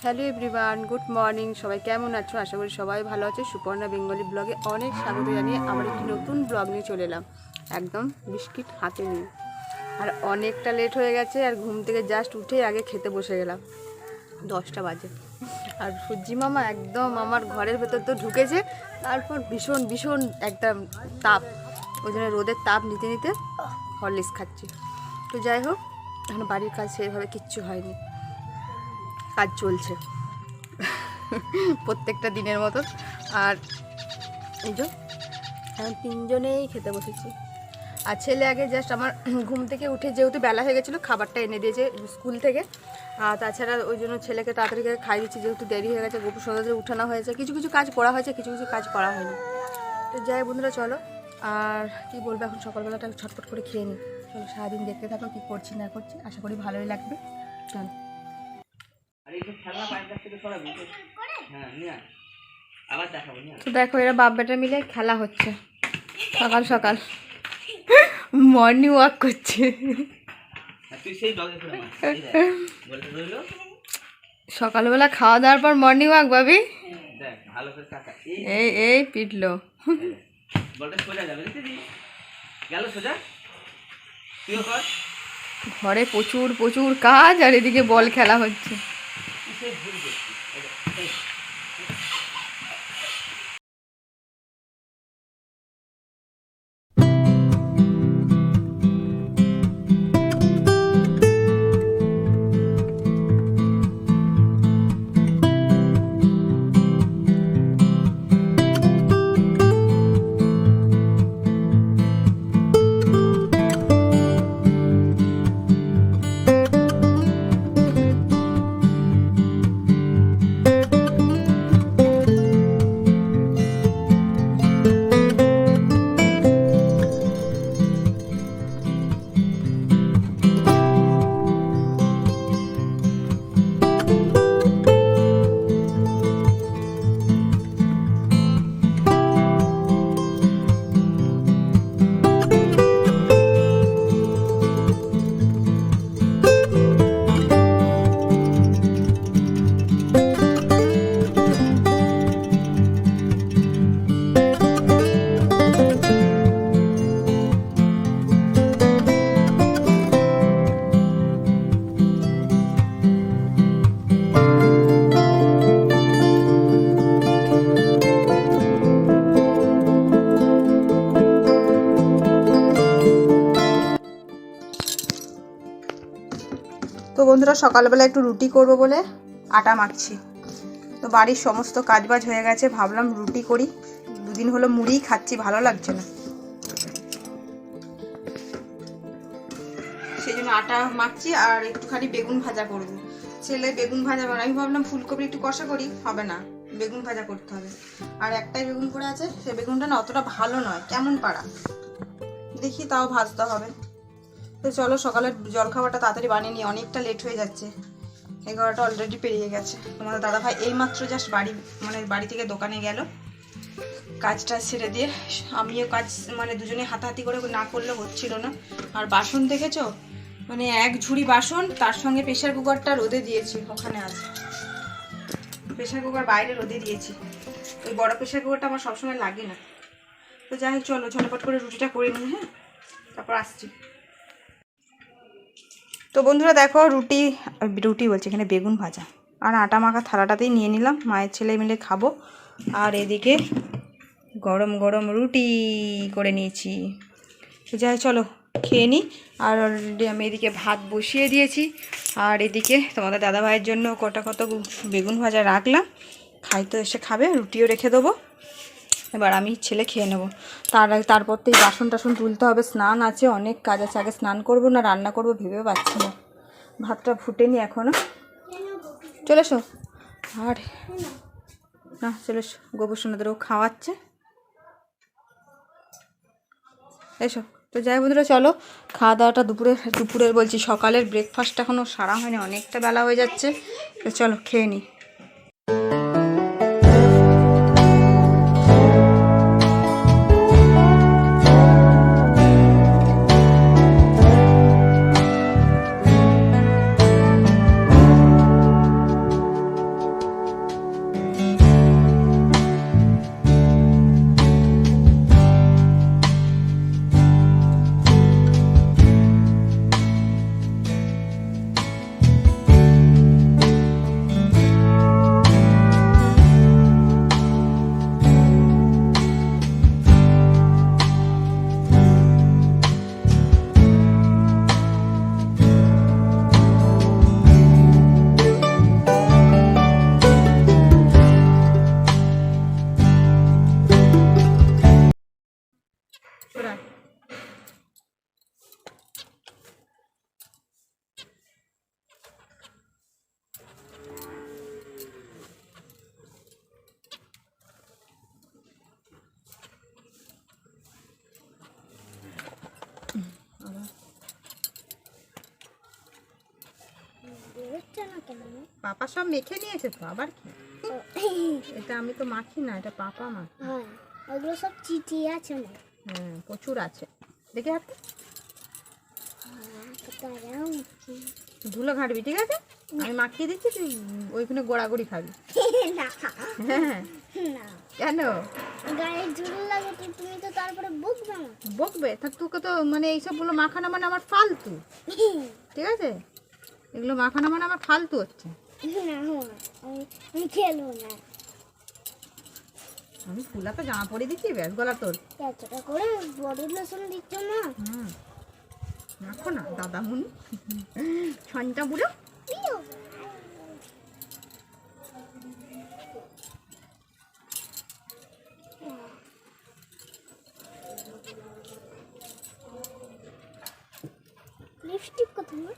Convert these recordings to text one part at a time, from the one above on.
Hello everyone, good morning. সবাই কেমন আছো? আশা করি সবাই ভালো আছে। সুপর্ণা বেঙ্গলি ব্লগে অনেক স্বাগত জানিয়ে আমার একটি নতুন ব্লগ নিয়ে চলে এলাম, একদম বিস্কিট হাতে নিয়ে। আর অনেকটা লেট হয়ে গেছে, আর ঘুম থেকে জাস্ট উঠে আগে খেতে বসে গেলাম, 10টা বাজে। আর সূর্যি মামা একদম আমার ঘরের ভেতর তো ঢুকেছে, তারপর ভীষণ ভীষণ একটা তাপ, ওই জন্য রোদের তাপ নিতে নিতে হরলিক্স খাচ্ছি। তো যাই হোক, এখন বাড়ির কাজ সেভাবে কিচ্ছু হয়নি, কাজ চলছে প্রত্যেকটা দিনের মতো। আর এই যে এখন তিনজনেই খেতে বসেছি। আর ছেলে আগে জাস্ট আমার ঘুম থেকে উঠে, যেহেতু বেলা হয়ে গেছিলো, খাবারটা এনে দিয়েছে স্কুল থেকে। আর তাছাড়া ওই জন্য ছেলেকে তাড়াতাড়ি করে খাই দিচ্ছি, যেহেতু দেরি হয়ে গেছে। গোপুর সন্ধ্যাতে উঠানো হয়েছে, কিছু কিছু কাজ করা হয়েছে, কিছু কিছু কাজ করা হয়নি। তো যাই বন্ধুরা, চলো। আর কি বলবো, এখন সকালবেলাটা ছটফট করে খেয়ে নিই। চলো, সারাদিন দেখতে থাকো কী করছি না করছি, আশা করি ভালোই লাগবে। চলো। তো দেখো, এরা বাপ বেটা মিলে খেলা হচ্ছে সকাল সকাল, মর্নিং ওয়াক করছে। সকালবেলা খাওয়া দাওয়ার পর মর্নিং ওয়াক, ভাবি এই এই পিটলো। ঘরে প্রচুর প্রচুর কাজ, আর এদিকে বল খেলা হচ্ছে। তো বন্ধুরা, সকালবেলা একটু রুটি করব বলে আটা মাখছি। তো বাড়ির সমস্ত কাজবাজ হয়ে গেছে, ভাবলাম রুটি করি। দুদিন হলো মুড়িই খাচ্ছি, ভালো লাগছে না, সেই জন্য আটা মাখছি। আর একটুখানি বেগুন ভাজা করব। ছেলে বেগুন ভাজা, আমি ভাবলাম ফুলকপি একটু কষা করি, হবে না, বেগুন ভাজা করতে হবে। আর একটাই বেগুন করে আছে, সে বেগুনটা না অতটা ভালো নয়, কেমন পাড়া, দেখি তাও ভাজতে হবে। তো চলো, সকালের জলখাবারটা তাড়াতাড়ি বানিয়ে নিই, অনেকটা লেট হয়ে যাচ্ছে, 11টা অলরেডি পেরিয়ে গেছে। তোমাদের দাদাভাই এইমাত্র জাস্ট বাড়ি থেকে দোকানে গেল, কাজটা ছেড়ে দিয়ে। আমিও কাজ দুজনে হাতাহাতি করে না করলে হচ্ছিল না। আর বাসন দেখেছো, এক ঝুড়ি বাসন, তার সঙ্গে প্রেশার কুকারটা রোদে দিয়েছি, ওখানে আছে প্রেশার কুকার, বাইরে রোদে দিয়েছি। ওই বড় প্রেশার কুকারটা আমার সবসময় লাগে না। তো যাই হোক, চলো ঝটপট করে রুটিটা করে নিই, হ্যাঁ, তারপর আসছি। তো বন্ধুরা দেখো, রুটি বলছি, এখানে বেগুন ভাজা আর আটা মাখা থালাটাতেই নিয়ে নিলাম, মায়ের ছেলে মিলে খাবো। আর এদিকে গরম গরম রুটি করে নিয়েছি। তো যাই, চলো খেয়ে নিই। আর অলরেডি আমি এদিকে ভাত বসিয়ে দিয়েছি, আর এদিকে তোমাদের দাদাভাইয়ের জন্য কত বেগুন ভাজা রাখলাম, খাইতে এসে খাবে, রুটিও রেখে দেবো। এবার আমি ছেলে খেয়ে নেবো। তারপর তো এই বাসন টাসন তুলতে হবে, স্নান আছে, অনেক কাজ আছে। আগে স্নান করবো না রান্না করবো ভেবে পাচ্ছি না, ভাতটা ফুটেনি এখনও। চলে এসো। আর না চলে গোবর সোনাদেরও খাওয়াচ্ছে। এসো তো যাই বন্ধুরা, চলো খাওয়া দাওয়াটা দুপুরের বলছি সকালের ব্রেকফাস্ট এখনও সারা হয়নি, অনেকটা বেলা হয়ে যাচ্ছে। তো চলো খেয়ে নিই। পাপা সব মেখে নিয়েছে তো, আবার কি? এটা আমি তো মাখি না, এটা পাপা মাখে। হ্যাঁ, ওগুলো সব চিঠি আছে না? হ্যাঁ, প্রচুর আছে। দেখে হাতে ধুলো ঘাঁটবি, ঠিক আছে? আমি মাখিয়ে দিচ্ছি, তুই ওইখানে গোড়াগড়ি খাবি। হ্যাঁ, কেন গায়ে ধুলো লাগে? তুমি তো তারপরে বকবে না। বকবে? তা তোকে তো মানে এইসবগুলো মাখানো মানে আমার ফালতু, ঠিক আছে? এগুলো মাখানো মানে আমার ফালতু হচ্ছে। আমি খেলবো না। আমি ফুলা তো জামা পরে দিচ্ছি, ব্যাস গলা তোর এতটা করে বডি লোশন দিচ্ছ না? রাখো না দাদামুনি, ছনটা বুড়ো। লিপস্টিক কোথায়?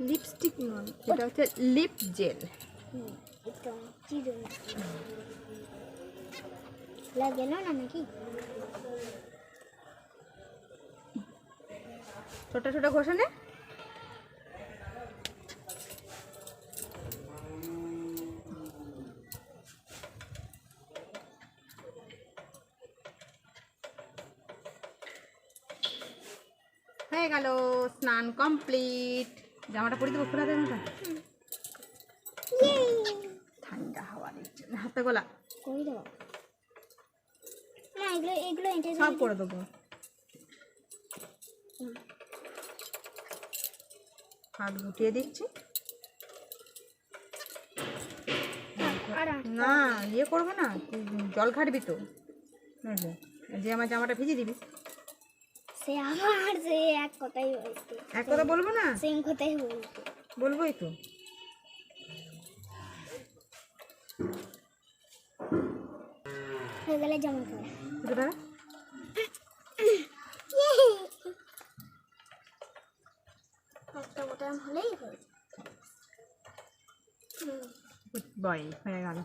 লিপস্টিক নয়, এটা হচ্ছে লিপ জেল। এটা চিরো লাগে না নাকি? ছোট ছোট ঘষে হয়ে গেল, স্নান কমপ্লিট। জামাটা পরে দেবো, খোলা দেবো। ঠান্ডা হাওয়া দিচ্ছে, হাতে গলা করে দেবো না, এগুলো এগুলো সব করে দেবো। হাত গুটিয়ে দিচ্ছি। না ইয়ে করবো না, তুই জল ঘাটবি তো, যে আমার জামাটা ভিজে দিবি। সে আমার সে এক কথাই বলতো, এক কথা বলবো না, সেম কথাই বলতো, বলবোই তো। হয়ে গেলে জামা পরে একটা বোতাম হলেই হয়ে বয় হয়ে গেল।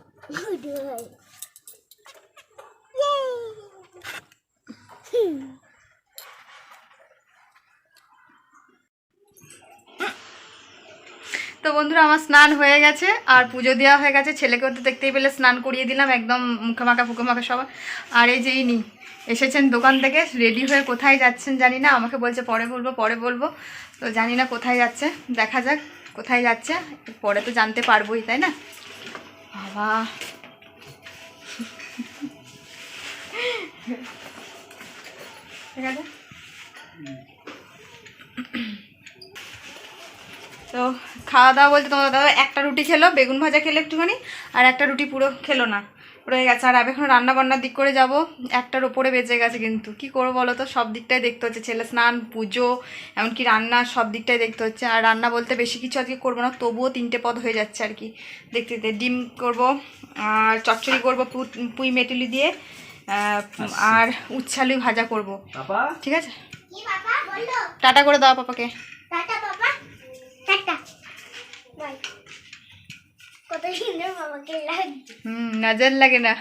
তো বন্ধুরা, আমার স্নান হয়ে গেছে আর পুজো দেওয়া হয়ে গেছে। ছেলেকেও তো দেখতেই পেলে স্নান করিয়ে দিলাম, একদম মুখে মাখা ফুকে মাখা সবাই। আর এই যে ইনি এসেছেন দোকান থেকে, রেডি হয়ে কোথায় যাচ্ছেন জানি না, আমাকে বলছে পরে বলবো। তো জানি না কোথায় যাচ্ছে, দেখা যাক কোথায় যাচ্ছে, পরে তো জানতে পারবোই, তাই না? বাবা ঠিক আছে। তো খাওয়া দাওয়া বলতে তোমার দাদা একটা রুটি খেলো, বেগুন ভাজা খেলো একটুখানি, আর একটা রুটি পুরো খেলো না, রয়ে গেছে। আর আমি এখন রান্না বান্নার দিক করে যাব, একটার ওপরে বেজে গেছে। কিন্তু কি করবো বলো তো, সব দিকটাই দেখতে হচ্ছে, ছেলে স্নান, পুজো, এমনকি রান্না, সব দিকটাই দেখতে হচ্ছে। আর রান্না বলতে বেশি কিছু আজকে করবো না, তবুও 3টে পদ হয়ে যাচ্ছে আর কি দেখতে দেখতে। ডিম করব, আর চচ্চড়ি করবো পুঁই মেটুলি দিয়ে, আর উচ্ছালু ভাজা করব, ঠিক আছে? টাটা করে দাও পাপাকে। টাটা বাবা, টাটা বাই। কত সুন্দর বাবাকে লাগছে। নজর লাগে না।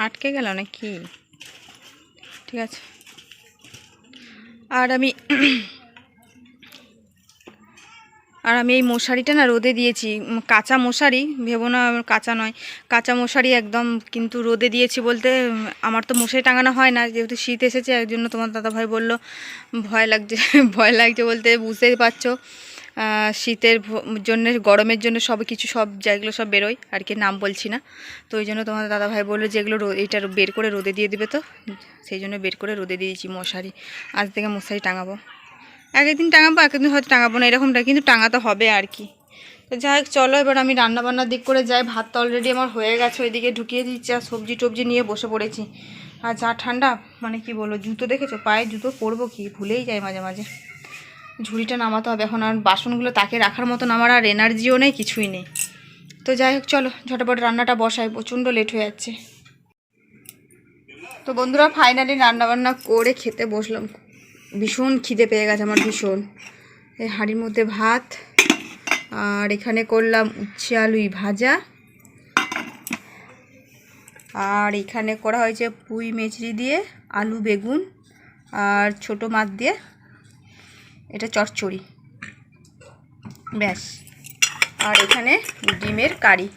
আটকে গেল নাকি? ঠিক আছে। আর আমি এই মশারিটা না রোদে দিয়েছি, কাঁচা মশারি, ভেবো না কাঁচা নয়, কাঁচা মশারি একদম, কিন্তু রোদে দিয়েছি বলতে আমার তো মশারি টাঙানো হয় না, যেহেতু শীত এসেছে, এর জন্য তোমার দাদাভাই বললো ভয় লাগছে। ভয় লাগছে বলতে বুঝতেই পারছো, শীতের জন্য, গরমের জন্য সব কিছু, সব জায়গাগুলো সব বেরোয় আর কি, নাম বলছি না। তো ওই জন্য তোমার দাদাভাই বললো যে এগুলো এইটা বের করে রোদে দিয়ে দিবে, তো সেই জন্য বের করে রোদে দিয়েছি মশারি। আজ থেকে মশারি টাঙাবো, একদিন টাঙাবো, একদিন হয়তো টাঙাবো না, এরকমটা কিন্তু টাঙাতে হবে আর কি। তো যাই হোক, চলো এবার আমি রান্নাবান্নার দিক করে যাই। ভাত তো অলরেডি আমার হয়ে গেছে, ওইদিকে ঢুকিয়ে দিচ্ছি, আর সবজি টবজি নিয়ে বসে পড়েছি। আর যা ঠান্ডা, মানে কি বলবো, জুতো দেখেছো, পায়ে জুতো পরবো কি, ভুলেই যায় মাঝে মাঝে। ঝুড়িটা নামাতে হবে এখন, আর বাসনগুলো তাকে রাখার মতন আমার আর এনার্জিও নেই, কিছুই নেই। তো যাই হোক, চলো ঝটপট রান্নাটা বসাই, প্রচণ্ড লেট হয়ে যাচ্ছে। তো বন্ধুরা, ফাইনালি রান্নাবান্না করে খেতে বসলাম। ভীষণ খিদে পেয়ে গেছে আমার, ভীষণ। এই হাঁড়ির মধ্যে ভাত, আর এখানে করলাম উচ্ছে আলুই ভাজা, আর এখানে করা হয়েছে পুঁই মেচড়ি দিয়ে আলু বেগুন আর ছোটো মাছ দিয়ে এটা চচ্চড়ি, ব্যাস। আর এখানে ডিমের কারি,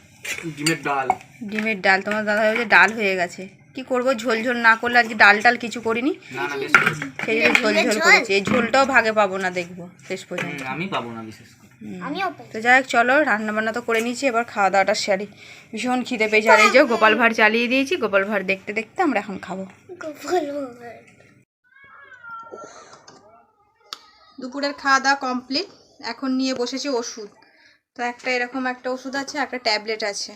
ডিমের ডাল। তোমার দাদা হয়েছে ডাল হয়ে গেছে, কি করবো, ঝোল ঝোল না করলে আজকে ডাল টাল কিছু করিনি, সেই জন্য ঝোল ঝোল করেছি। এই ঝোলটাও ভাগে পাবো না দেখবো শেষ পর্যন্ত, আমি পাবো না বিশেষ করে। তো যাই হোক, চলো রান্না বান্না তো করে নিয়েছি, এবার খাওয়া দাওয়াটা সারি। ভীষণ খিদে পেয়েছে। আর এই যে গোপাল ভাঁড় চালিয়ে দিয়েছি, গোপাল ভাঁড় দেখতে দেখতে আমরা এখন খাবো। দুপুরের খাওয়া দাওয়া কমপ্লিট, এখন নিয়ে বসেছি ওষুধ। তো একটা এরকম একটা ওষুধ আছে, একটা ট্যাবলেট আছে,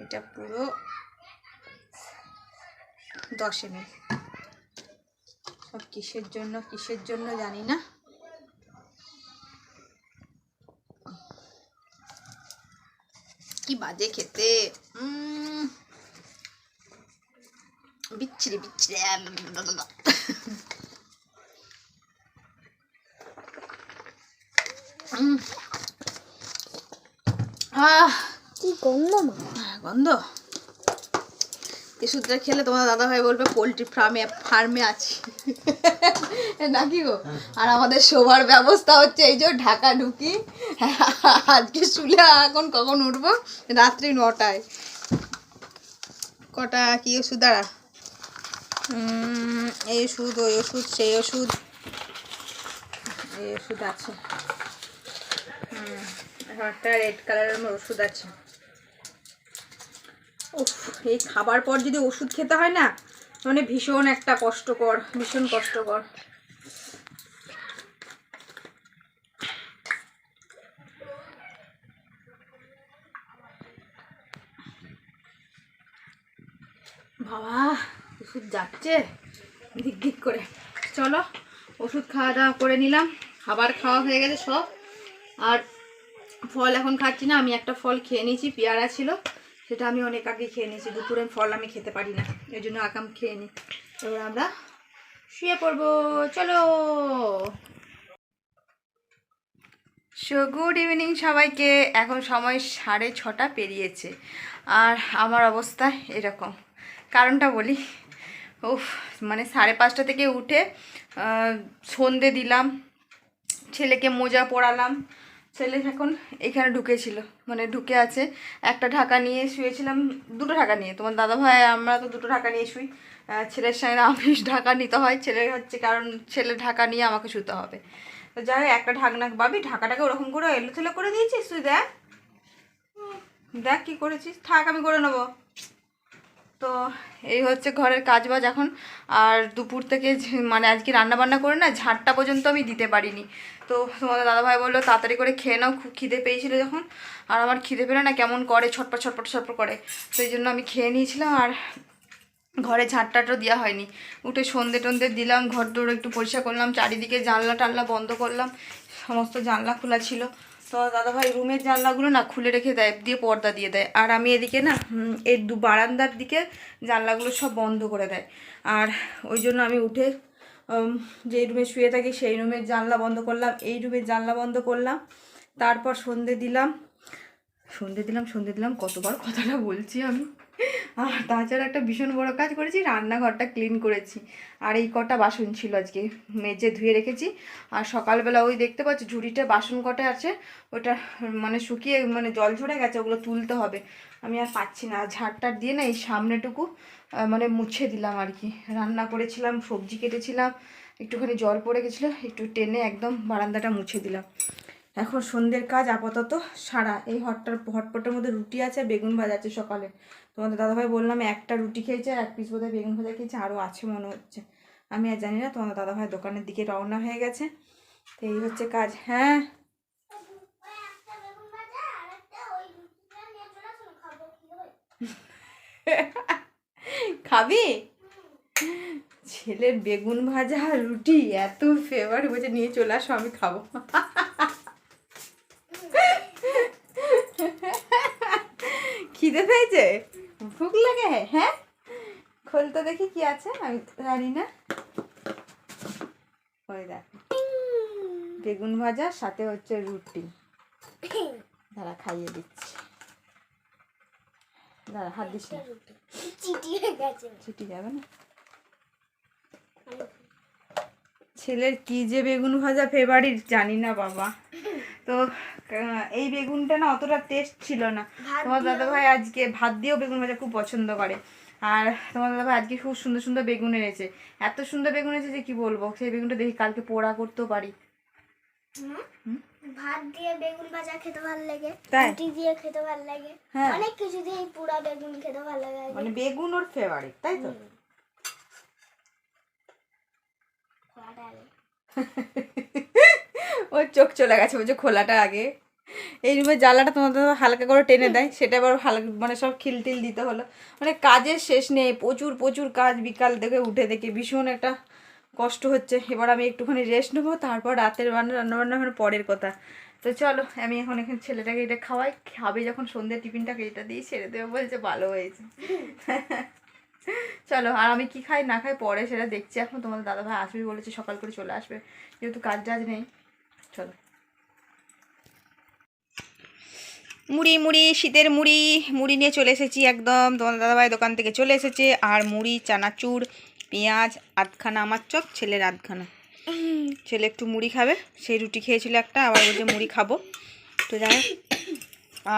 এটা পুরো 10 ml। সব কিসের জন্য জানি না। কি বাজে খেতে, বিচ্ছিরি বিচ্ছিরি। কি গন্ধ, গন্ধ। এই ওষুধটা খেলে তোমার দাদাভাই বলবে পোলট্রি ফার্মে আছি নাকি গো। আর আমাদের শোবার ব্যবস্থা হচ্ছে এই যে ঢাকা ঢুকি, আজকে শুলে এখন কখন উঠবো, রাত্রি 9টায়। কটা কি ওষুধ, দাঁড়া, এই ওষুধ, ওই ওষুধ, সেই ওষুধ, এই ওষুধ আছে, একটা রেড কালারের ওষুধ আছে। উফ, এই খাবার পর যদি ওষুধ খেতে হয় না, মানে ভীষণ একটা কষ্টকর, ভীষণ কষ্টকর। বাবা, ওষুধ যাচ্ছে দিক দিক করে। চলো ওষুধ খাওয়া দাওয়া করে নিলাম, খাবার খাওয়া হয়ে গেছে সব। আর ফল এখন খাচ্ছি না, আমি একটা ফল খেয়ে নিয়েছি, পেয়ারা ছিল, সেটা আমি অনেক আগে খেয়ে নিয়েছি। দুপুরে ফল আমি খেতে পারি না, এই জন্য আগাম খেয়ে নিই। এবার আমরা শুয়ে পড়বো, চলো। সো গুড ইভিনিং সবাইকে। এখন সময় 6:30 পেরিয়েছে, আর আমার অবস্থা এরকম। কারণটা বলি, উফ, মানে 5:30 থেকে উঠে সন্ধে দিলাম, ছেলেকে মোজা পরালাম। ছেলে এখন এখানে ঢুকেছিল, মানে ঢুকে আছে, একটা ঢাকা নিয়ে শুয়েছিলাম, 2টো ঢাকা নিয়ে। তোমার দাদাভাই আমরা তো 2টো ঢাকা নিয়ে শুই, ছেলের সঙ্গে আমি ঢাকা নিতে হয়, ছেলের হচ্ছে কারণ ছেলে ঢাকা নিয়ে আমাকে শুতে হবে। তো যাই হোক, একটা ঢাকনা, ভাবি ঢাকাটাকে ওরকম করে এলোথেলো করে দিয়েছিস তুই, দেখ দেখ কী করেছিস, থাক আমি করে নেবো। তো এই হচ্ছে ঘরের কাজবাজ এখন। আর দুপুর থেকে মানে আজকে রান্নাবান্না করে না, ঝাঁটটা পর্যন্ত আমি দিতে পারিনি। তো তোমাদের দাদাভাই বললো তাড়াতাড়ি করে খেয়ে নাও, খুব খিদে পেয়েছিল যখন। আর আমার খিদে পেলে না কেমন করে, ছটপট ছটপট ছটপট করে, তো এই জন্য আমি খেয়ে নিয়েছিলাম। আর ঘরে ঝাঁটটাটাও দেওয়া হয়নি, উঠে সন্ধে টন্ধে দিলাম, ঘর দৌড় একটু পরিষ্কার করলাম, চারিদিকে জানলা টানলা বন্ধ করলাম, সমস্ত জানলা খোলা ছিল। তো দাদাভাই রুমের জানলাগুলো না খুলে রেখে দেয়, দিয়ে পর্দা দিয়ে দেয়। আর আমি এদিকে না এই বারান্দার দিকে জানলাগুলো সব বন্ধ করে দেয়। আর ওই জন্য আমি উঠে যে রুমে শুয়ে থাকি সেই রুমের জানলা বন্ধ করলাম, এই রুমের জানলা বন্ধ করলাম। তারপর সন্ধে দিলাম কতবার কথাটা বলছি আমি। আর তাছাড়া একটা ভীষণ বড় কাজ করেছি, রান্নাঘরটা ক্লিন করেছি। আর এই কটা বাসন ছিল আজকে মেজে ধুয়ে রেখেছি। আর সকালবেলা ওই দেখতে পাচ্ছি ঝুড়িতে বাসন কটা আছে, ওটা মানে শুকিয়ে মানে জল ঝরে গেছে, ওগুলো তুলতে হবে। আমি আর পাচ্ছি না, ঝাড়টার দিয়ে না এই সামনেটুকু মানে মুছে দিলাম আর কি। রান্না করেছিলাম, সবজি কেটেছিলাম, একটুখানি জল পড়ে গেছিলো, একটু টেনে একদম বারান্দাটা মুছে দিলাম। এখন সন্ধ্যের কাজ আপাতত সারা। এই হটপটের মধ্যে রুটি আছে, বেগুন ভাজা আছে সকালে। তোমাদের দাদাভাই বললাম একটা রুটি খেয়েছে, আর 1 পিস বোধহয় বেগুন ভাজা খেয়েছে, আরও আছে মনে হচ্ছে, আমি আর জানি না। তোমাদের দাদাভাই দোকানের দিকে রওনা হয়ে গেছে। তো এই হচ্ছে কাজ। হ্যাঁ খাবি? ছেলের বেগুন ভাজা রুটি এত ফেভারিট, বলছে নিয়ে চলে আসো আমি খাবো। খিদে পেয়েছে, ভুক লাগে? হ্যাঁ খোলতে দেখি কি আছে, আমি জানি না। ওই দেখো বেগুন ভাজা সাথে হচ্ছে রুটি, দাঁড়া খাইয়ে দিচ্ছি, দাঁড়া হাত দিস না, চিটি যাবে না। ছেলের কি যে বেগুন ভাজা ফেভারিট জানি না বাবা। তো এই বেগুনটা না অতটা টেস্ট ছিল না। তোমার দাদাভাই আজকে ভাত দিয়েও বেগুন ভাজা খুব পছন্দ করে। আর তোমার দাদাভাই আজকে খুব সুন্দর সুন্দর বেগুন এনেছে, এত সুন্দর বেগুন এনেছে যে কি বলবো। সেই বেগুনটা দেখি কালকে পোড়া করতেও পারি। ভাত দিয়ে বেগুন ভাজা খেতে ভালো লাগে, তাই রুটি দিয়ে খেতে ভালো লাগে, হ্যাঁ অনেক কিছু দিয়ে পুরা বেগুন খেতে ভালো লাগে। মানে বেগুন ওর ফেভারিট, তাই তো? ওর চোখ চলে গেছে, বলছে খোলাটা আগে। এই রুমের জ্বালাটা তোমাদের হালকা করে টেনে দেয়, সেটা আবার হালকা মানে সব খিলটিল দিতে হলো। মানে কাজের শেষ নেই, প্রচুর প্রচুর কাজ। বিকাল থেকে উঠে দেখে ভীষণ একটা কষ্ট হচ্ছে। এবার আমি একটুখানি রেস্ট নেবো, তারপর রাতের রান্নাবান্না মানে পরের কথা। তো চলো আমি এখন এখানে ছেলেটাকে এটা খাওয়াই, খাবে যখন সন্ধ্যে টিফিনটাকে এটা দিয়ে ছেড়ে দেবো, বলছে ভালো হয়েছে। চলো, আর আমি কি খাই না খাই পরে সেটা দেখছি। এখন তোমাদের দাদাভাই আসবে বলেছে, সকাল করে চলে আসবে, যেহেতু কাজ টাজ নেই। চলো মুড়ি শীতের মুড়ি নিয়ে চলে এসেছি একদম। তোমাদের দাদাভাই দোকান থেকে চলে এসেছে। আর মুড়ি, চানাচুর, পেঁয়াজ, আধখানা আমার চপ, ছেলের আধখানা। ছেলে একটু মুড়ি খাবে, সেই রুটি খেয়েছিল একটা, আবার বলছে মুড়ি খাবো। তো যাই,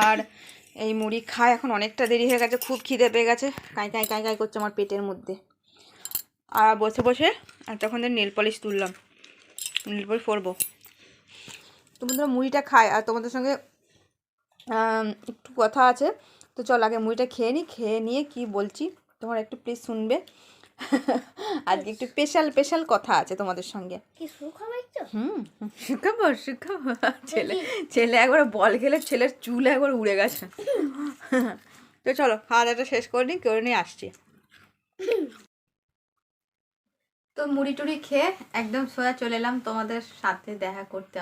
আর এই মুড়ি খায়। এখন অনেকটা দেরি হয়ে গেছে, খুব খিদে পেয়ে গেছে, কাঁই কাঁই কাঁই কাঁই করছে আমার পেটের মধ্যে। আর বসে বসে আর তখন নেল পলিশ তুললাম, নেল পলিশ পরবো। তোমাদের মুড়িটা খায়, আর তোমাদের সঙ্গে একটু কথা আছে। তো চল আগে মুড়িটা খেয়ে নিই, খেয়ে নিয়ে কি বলছি তোমার একটু প্লিজ শুনবে। আজকে একটু স্পেশাল কথা আছে তোমাদের সঙ্গে। কি সুখবর একটু? শিখাবো। ছেলে একবার বল খেলে ছেলের চুল একবার উড়ে গেছে। তো চলো খাওয়া দাওয়াটা শেষ করে নিয়ে আসছি। তো মুড়ি টুড়ি খেয়ে একদম সোজা চলে এলাম তোমাদের সাথে দেখা করতে।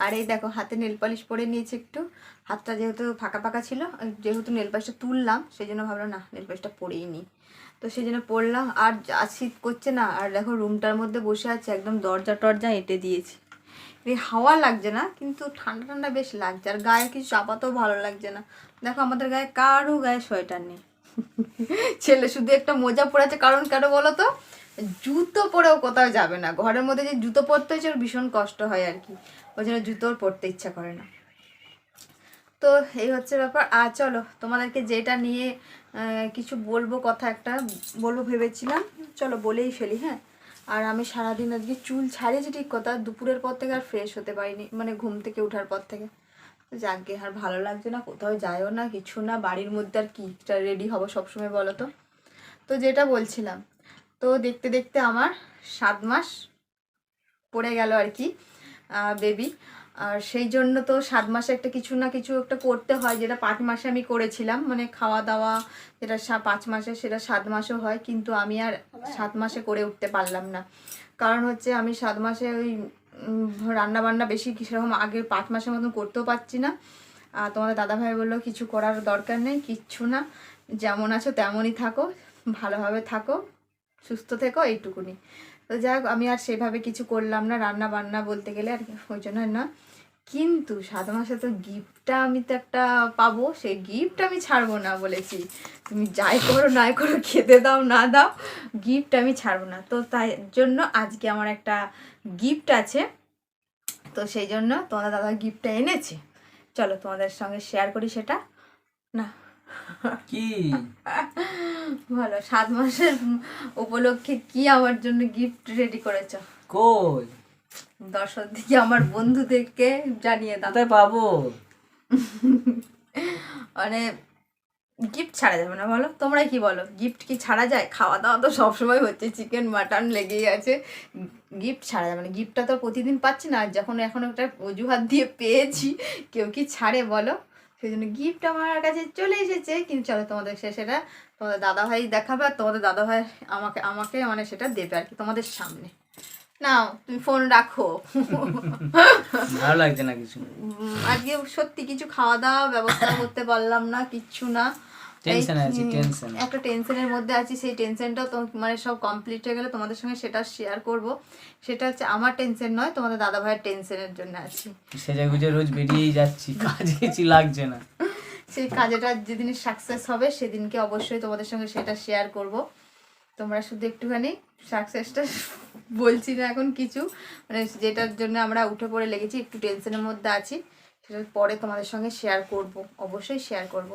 আর এই দেখো হাতে নেল পালিশ পরে নিয়েছি একটু, হাতটা যেহেতু ফাঁকা ফাঁকা ছিল, যেহেতু নেল পালিশটা তুললাম সেই জন্য ভাবলাম না নেল পালিশটা পরেই নিই। তো সেই জন্য পরলাম। আর যা শীত করছে না, আর দেখো রুমটার মধ্যে বসে আছে, একদম দরজা টরজা এঁটে দিয়েছি। এই হাওয়া লাগছে না, কিন্তু ঠান্ডা ঠান্ডা বেশ লাগছে। আর গায়ে কিছু চাপাতেও ভালো লাগছে না। দেখো আমাদের গায়ে কারো গায়ে সোয়েটার নেই। ছেলে শুধু একটা মোজা পরেছে, কারণ কেন বলো তো, জুতো পরেও কোথাও যাবে না। ঘরের মধ্যে যে জুতো পরতে হয়েছে ওর ভীষণ কষ্ট হয় আর কি, ওই জন্য জুতো পরতে ইচ্ছা করে না। তো এই হচ্ছে ব্যাপার। আর চলো তোমাদেরকে যেটা নিয়ে কিছু বলবো, কথা একটা বলবো ভেবেছিলাম, চলো বলেই ফেলি। হ্যাঁ, আর আমি সারাদিন আজকে চুল ছাড়িয়েছি ঠিক কথা, দুপুরের পর থেকে আর ফ্রেশ হতে পারিনি, মানে ঘুম থেকে ওঠার পর থেকে। যাকে আর ভালো লাগছে না, কোথাও যায়ও না, কিছু না, বাড়ির মধ্যে আর কি রেডি হবো সবসময় বলো তো। তো যেটা বলছিলাম, তো দেখতে দেখতে আমার 7 মাস পড়ে গেল আর কি বেবি। আর সেই জন্য তো 7 মাসে একটা কিছু না কিছু একটা করতে হয়, যেটা 5 মাসে আমি করেছিলাম, মানে খাওয়া দাওয়া যেটা 5 মাসে সেটা 7 মাসেও হয়, কিন্তু আমি আর 7 মাসে করে উঠতে পারলাম না। কারণ হচ্ছে আমি 7 মাসে ওই রান্না বান্না বেশি সেরকম আগের 5 মাসের মতন করতেও পারছি না। আর তোমাদের দাদাভাই বললো কিছু করার দরকার নেই, কিচ্ছু না, যেমন আছো তেমনই থাকো, ভালোভাবে থাকো, সুস্থ থেকো, এইটুকুনি। তো যাই হোক, আমি আর সেভাবে কিছু করলাম না রান্না বান্না বলতে গেলে আর কি, ওই জন্য না। কিন্তু 7 মাসে তো গিফটটা আমি তো একটা পাবো, সেই গিফট আমি ছাড়বো না বলেছি। তুমি যাই করো নাই করো, খেতে দাও না দাও, গিফট আমি ছাড়বো না। তো তাই জন্য আজকে আমার একটা গিফট আছে, তো সেই জন্য তোমাদের দাদা গিফটটা এনেছে। চলো তোমাদের সঙ্গে শেয়ার করি সেটা। না কি ভালো, 7 মাসের উপলক্ষে কি আমার জন্য গিফট রেডি করেছ? কই দর্শক দিকে আমার বন্ধুদেরকে জানিয়ে দাও। কোথায় পাবো? মানে গিফট ছাড়া যাবে না বলো, তোমরাই কি বলো, গিফট কি ছাড়া যায়? খাওয়া দাওয়া তো সবসময় হচ্ছে, চিকেন মাটন লেগেই আছে, গিফট ছাড়া যাবে না। গিফটটা তো প্রতিদিন পাচ্ছি না, আর যখন এখন একটা অজুহাত দিয়ে পেয়েছি, কেউ কি ছাড়ে বলো? সেই জন্য গিফট আমার কাছে চলে এসেছে। কিন্তু চলো তোমাদের সেটা তোমাদের দাদাভাই দেখাবে, আর তোমাদের দাদাভাই আমাকে আমাকে মানে সেটা দেবে আর কি তোমাদের সামনে। নাও তুমি ফোন রাখো। ভালো লাগছে না কিছু, আজকে সত্যি কিছু খাওয়া দাওয়া ব্যবস্থা করতে পারলাম না, কিচ্ছু না। টেনশনে আছি, টেনশন। একটা টেনশনের মধ্যে আছি, সেই টেনশনটাও তো মানে সব কমপ্লিট হয়ে গেলে তোমাদের সঙ্গে সেটা শেয়ার করব। সেটা হচ্ছে আমার টেনশন নয়, তোমাদের দাদা ভাইয়ের টেনশনের জন্য আছি। সেজে গুজে রোজ বেরিয়েই যাচ্ছি, কাজে কিছু লাগছে না। সেই কাজটা যেদিন সাকসেস হবে সেদিনকে অবশ্যই তোমাদের সঙ্গে সেটা শেয়ার করব। তোমরা শুধু একটুখানি সাকসেসটা, বলছি না এখন কিছু, মানে যেটার জন্য আমরা উঠে পড়ে লেগেছি, একটু টেনশনের মধ্যে আছি, সেটা পরে তোমাদের সঙ্গে শেয়ার করব, অবশ্যই শেয়ার করব।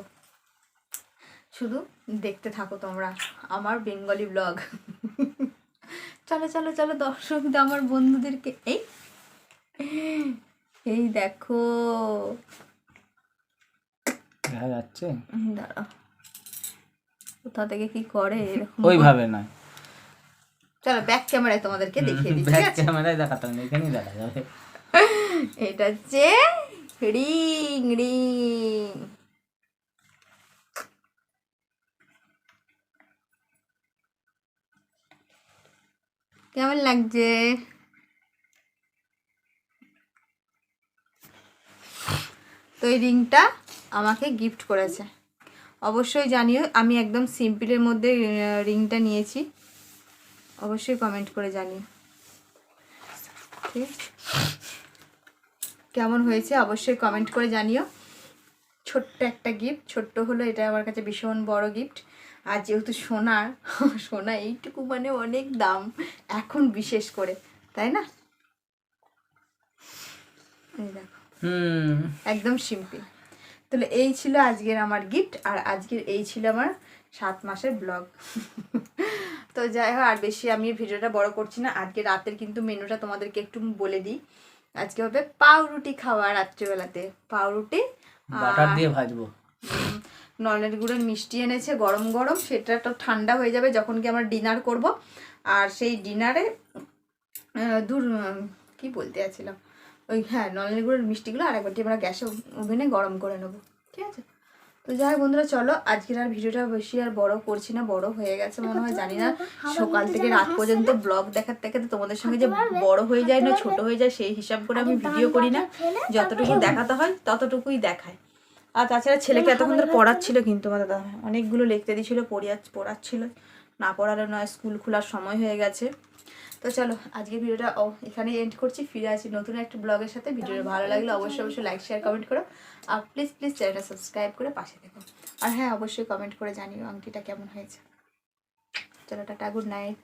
শুধু দেখতে থাকো তোমরা আমার বেঙ্গলি ব্লগ। চলো চলো চলো দর্শকদের, আমার বন্ধুদেরকে এই এই দেখো, দেখা যাচ্ছে দাঁড়াও, কোথা থেকে কি করে এরকম, ওইভাবে নয়, চলো ব্যাক ক্যামেরায় তোমাদেরকে দেখিয়ে দিই, ঠিক ব্যাক আছে? ক্যামেরায় দেখাতে হবে না, এখানেই দেখা যাবে। এটা হচ্ছে রিং রিং। কেমন লাগছে? তো এই রিংটা আমাকে গিফট করেছে, অবশ্যই জানিও। আমি একদম সিম্পলের মধ্যে রিংটা নিয়েছি, অবশ্যই কমেন্ট করে জানিও, ঠিক আছে? কেমন হয়েছে অবশ্যই কমেন্ট করে জানিও। ছোট্ট একটা গিফট, ছোট্ট হলো এটা আমার কাছে ভীষণ বড় গিফট। আর যেহেতু সোনার, সোনা এইটুকু মানে অনেক দাম এখন, বিশেষ করে, তাই না? এই দেখো, একদম সিম্পল। তাহলে এই ছিল আজকের আমার গিফট, আর আজকের এই ছিল আমার 7 মাসের ব্লগ। তো যাই হোক, আর বেশি আমি ভিডিওটা বড় করছি না। আজকে রাতের কিন্তু মেনুটা তোমাদেরকে একটু বলে দিই। আজকে হবে পাউরুটি খাওয়া রাত্রিবেলাতে, পাউরুটি বাটার দিয়ে ভাজবো। নলের গুড়ের মিষ্টি এনেছে গরম গরম, সেটা তো ঠান্ডা হয়ে যাবে যখন কি আমরা ডিনার করব। আর সেই ডিনারে কি বলতে যাচ্ছিলাম, ওই হ্যাঁ, নলের গুড়ের মিষ্টিগুলো আর একবারটি আমরা গ্যাসে ওভেনে গরম করে নেবো, ঠিক আছে? তো যাই হোক বন্ধুরা, চলো আজকের আর ভিডিওটা বেশি আর বড় করছি না, বড় হয়ে গেছে মনে হয়, জানি না। সকাল থেকে রাত পর্যন্ত ব্লগ দেখাতে দেখাতে তোমাদের সঙ্গে যে বড় হয়ে যায় না ছোট হয়ে যায়, সেই হিসাব করে আমি ভিডিও করি না। যতটুকু দেখাতে হয় ততটুকুই দেখায়। আর তাছাড়া ছেলেকে এতক্ষণ ধরে পড়াচ্ছিল, কিন্তু আমার দাদা অনেকগুলো লিখতে দিয়েছিল, পড়াচ্ছিল, না পড়ালে নয়, স্কুল খোলার সময় হয়ে গেছে। তো চলো আজকের ভিডিওটা এখানে এন্ড করছি, ফিরে আসি নতুন একটা ব্লগের সাথে। ভিডিওটা ভালো লাগলে অবশ্যই অবশ্যই লাইক শেয়ার কমেন্ট করো, আর প্লিজ প্লিজ চ্যানেলটা সাবস্ক্রাইব করে পাশে থেকো। আর হ্যাঁ, অবশ্যই কমেন্ট করে জানিও আংটিটা কেমন হয়েছে। চলো টাটা, গুড নাইট।